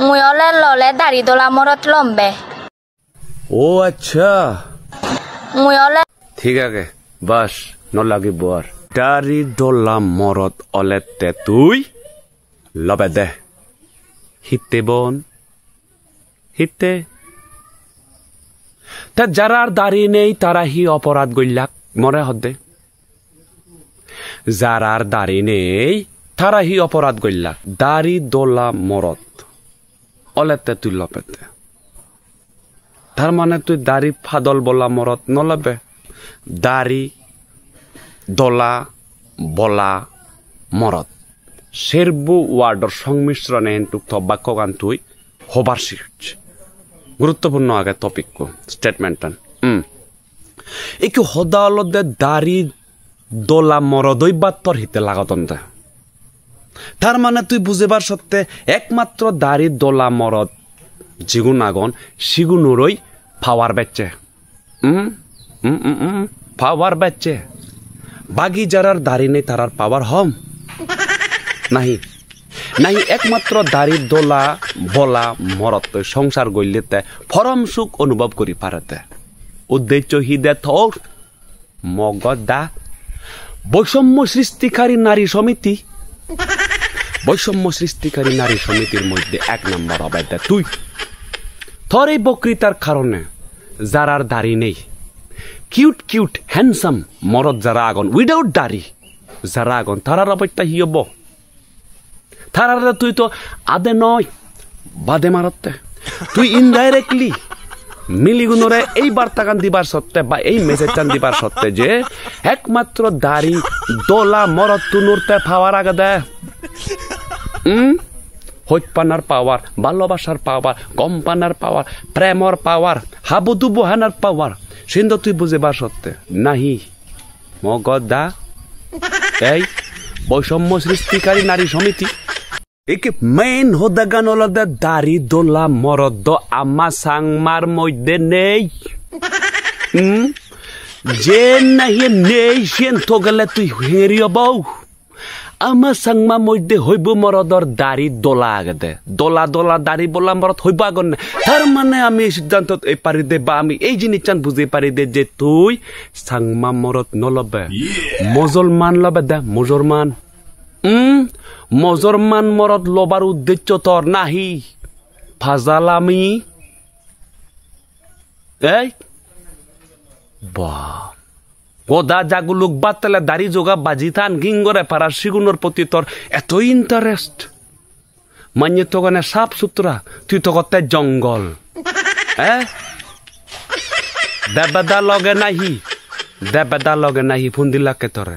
মুই অলে ললে দাড়ি দোলা মরত লম্বে ও আচ্ছা মুই অলে ঠিক আছে বাস নলাগিব আর দাড়ি দোলা মরত অলেতে তুই লবে দে হিতে বোন হিতে তা যারা দাড়ি নেই তারা হি অপরাধ গইলাক মরে হদে যারার দাড়ি নেই তারা হি অপরাধ গইলাক দাড়ি দোলা মরত অলেতে তুই লবেতে তার মানে তুই দাড়ি ফাদল বলা মরত নলবে দাড়ি দোলা বলা মরত সেরবু ওয়ার্ডর সংমিশ্রণে এনটুক বাক্য গান তুই হবার শিখছ গুরুত্বপূর্ণ আগে টপিক স্টেটমেন্ট একটু হদা অলদে দাড়ি দোলা মরদই বাত্তর হিতে লাগতন দে তার মানে তুই বুঝেবার সত্ত্বে একমাত্র দাড়ি দোলা মরদ জিগুন আগন সিগুনুরই পাওয়ার বেচে পাওয়ার বেচে বাকি যারার দাড়ি নেই তারার পাওয়ার হম নাহি নাহি একমাত্র দাড়ি দোলা বলা মরত সংসার গইলেতে ফরম সুখ অনুভব করি পারেতে উদ্দেশ্য হিদে থর মগদা বৈষম্য সৃষ্টিকারী নারী সমিতি বৈষম্য সৃষ্টিকারী নারী সমিতির মধ্যে 1 নম্বর অবৈধ তুই তোর এই বক্তৃতার কারণে যারার দাড়ি নেই কিউট কিউট হ্যান্ডসাম মরদ যারা আগন উইদাউট দাড়ি যারা আগন তারার অবৈধা হিয়ব তারা তুই তো আদে নয় বাদে মারতে তুই ইনডাইরেক্টলি মিলিগুনরে এই বার্তাগান দিবার সত্ত্বে বা এই মেসেজটান দিবার সত্ত্বে যে একমাত্র দাড়ি দোলা মরদ তুনুরতে পাওয়ার আগে দে হইপানার পাওয়ার ভালোবাসার পাওয়ার কম্পানার পাওয়ার প্রেমর পাওয়ার হাবুদু বহানার পাওয়ার সিন্ধু তুই বুঝেবার সত্ত্বে নাহি মগদা এই বৈষম্য সৃষ্টিকারী নারী সমিতি একে মেইন হোদাগান হলদে দাড়ি দোলা মরদ আমা সাংমার মধ্যে নেই যে নাহি নেই সেন তো গেলে তুই হেরিও বউ আমার সাংমা মধ্যে হইব মরদর দাড়ি দোলা আগে দে দোলা দোলা দাড়ি বলা মরদ হইব আগন না তার মানে আমি এই সিদ্ধান্ত এই পারি দে বা আমি এই জিনিস চান বুঝে পারি দে যে তুই সাংমা মরদ নলবে মুসলমান লবে দে মুসলমান মুসলমান মরদ লবার উদ্দেশ্য তোর নাহি ফাজালামি এই বাহ গোদা জাগুলুক বাতলে দাড়ি যোগা বাজি থান গিঙ্গরে পারার সিগুনোর প্রতি তোর এত ইন্টারেস্ট মানে তো গানে সাফ সুতরা তুই তো কত জঙ্গল দেবেদা লগে নাহি ফোন দিলাকে তোরে